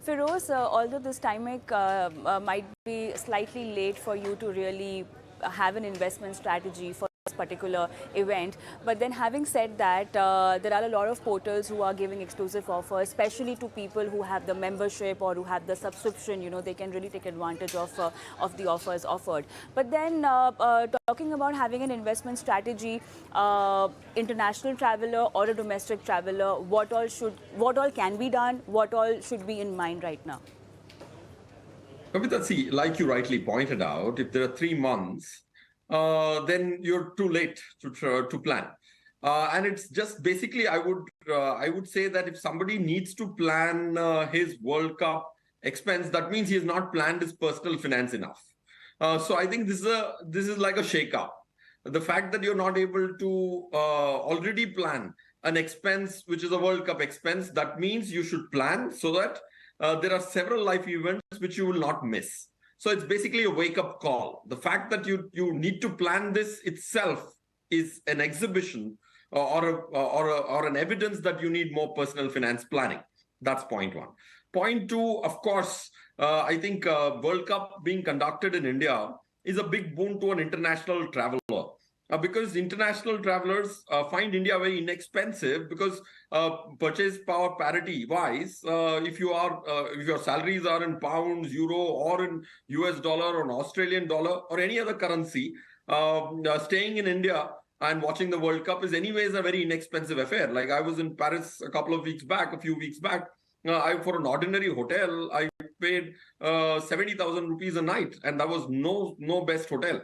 Feroz, although this timing might be slightly late for you to really have an investment strategy for this particular event, but then having said that, there are a lot of portals who are giving exclusive offers, especially to people who have the membership or who have the subscription. You know, they can really take advantage of the offers offered. But then talking about having an investment strategy, international traveler or a domestic traveler, what all can be done, what all should be in mind right now? Kavita, see, like you rightly pointed out, if there are 3 months, then you're too late to plan. And it's just basically, I would say that if somebody needs to plan his World Cup expense, that means he has not planned his personal finance enough. So I think this is like a shake-up. The fact that you're not able to already plan an expense which is a World Cup expense, that means you should plan so that there are several life events which you will not miss. So it's basically a wake-up call. The fact that you need to plan this itself is an exhibition or an evidence that you need more personal finance planning. That's point one. Point two, of course, I think World Cup being conducted in India is a big boon to an international traveler. Because international travelers find India very inexpensive because purchase power parity wise, if your salaries are in pounds, euro, or in US dollar or an Australian dollar or any other currency, staying in India and watching the World Cup is anyways a very inexpensive affair. Like I was in Paris a few weeks back. For an ordinary hotel, I paid 70,000 rupees a night, and that was no best hotel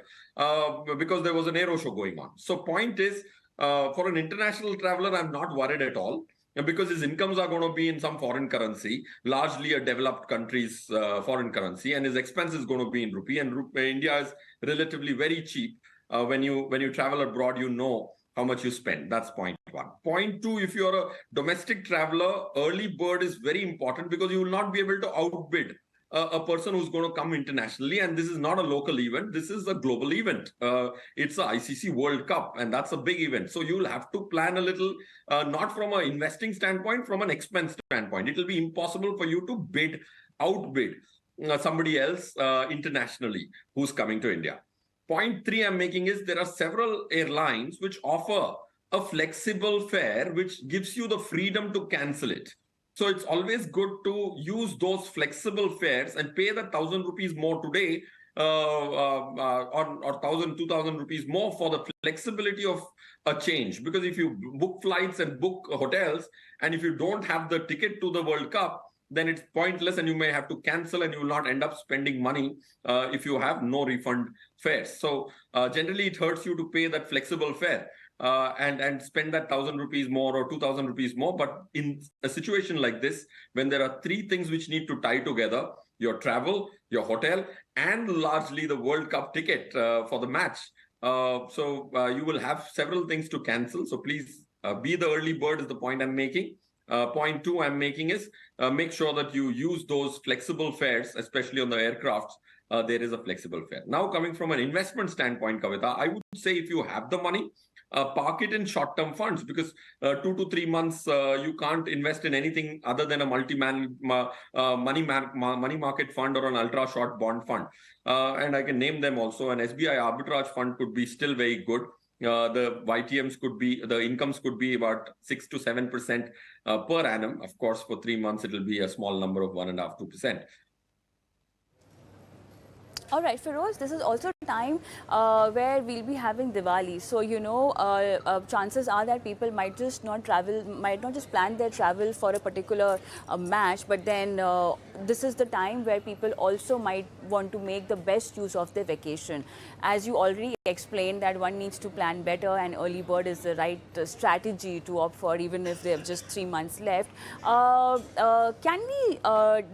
because there was an aero show going on. So point is, for an international traveler, I'm not worried at all because his incomes are going to be in some foreign currency, largely a developed country's foreign currency, and his expense is going to be in rupee. And India is relatively very cheap. When you travel abroad, you know how much you spend. That's point one. Point two, if you're a domestic traveler, early bird is very important because you will not be able to outbid a person who's going to come internationally. And this is not a local event. This is a global event. It's a ICC World Cup, and that's a big event. So you'll have to plan a little, not from an investing standpoint, from an expense standpoint. It will be impossible for you to outbid somebody else internationally who's coming to India. Point three I'm making is there are several airlines which offer a flexible fare which gives you the freedom to cancel it. So it's always good to use those flexible fares and pay the 1,000 rupees more today or 1,000, 2,000 rupees more for the flexibility of a change. Because if you book flights and book hotels, and if you don't have the ticket to the World Cup, then it's pointless and you may have to cancel and you will not end up spending money if you have no refund fares. So generally it hurts you to pay that flexible fare and spend that 1,000 rupees more or 2,000 rupees more. But in a situation like this, when there are three things which need to tie together, your travel, your hotel, and largely the World Cup ticket for the match. So you will have several things to cancel. So please be the early bird is the point I'm making. Point two I'm making is make sure that you use those flexible fares, especially on the aircrafts. There is a flexible fare. Now, coming from an investment standpoint, Kavita, I would say if you have the money, park it in short-term funds because 2 to 3 months you can't invest in anything other than a money market fund or an ultra-short bond fund. And I can name them also. An SBI arbitrage fund could be still very good. The YTMs the incomes could be about 6 to 7% per annum. Of course, for 3 months, it will be a small number of 1.5%, 2%. All right, Feroz, this is also time where we'll be having Diwali. So, chances are that people might not just plan their travel for a particular match, but then this is the time where people also might want to make the best use of their vacation. As you already explained that one needs to plan better and early bird is the right strategy to opt for even if they have just 3 months left. Can we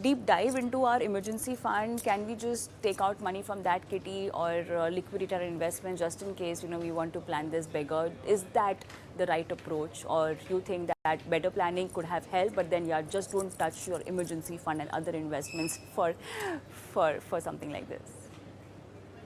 deep dive into our emergency fund? Can we just take out money from that kitty or liquidate our investment just in case we want to plan this bigger? Is that the right approach, or you think that better planning could have helped, but then just don't touch your emergency fund and other investments for something like this?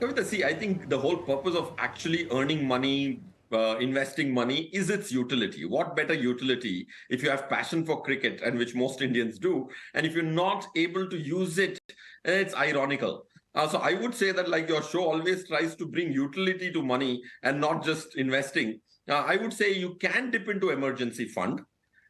Kavita, see, I think the whole purpose of actually earning money investing money is its utility. What better utility if you have passion for cricket, and which most Indians do, and if you're not able to use it, it's ironical. So I would say that, like, your show always tries to bring utility to money and not just investing. I would say you can dip into emergency fund,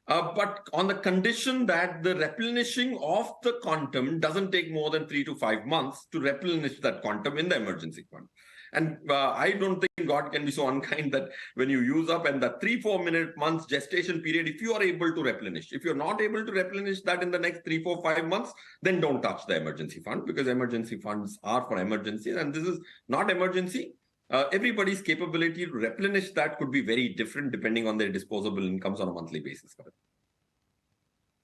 but on the condition that the replenishing of the quantum doesn't take more than 3 to 5 months to replenish that quantum in the emergency fund. And I don't think God can be so unkind that when you use up, and the 3-4 months gestation period, if you are able to replenish, if you're not able to replenish that in the next 3, 4, 5 months, then don't touch the emergency fund, because emergency funds are for emergencies. And this is not emergency. Everybody's capability to replenish that could be very different depending on their disposable incomes on a monthly basis.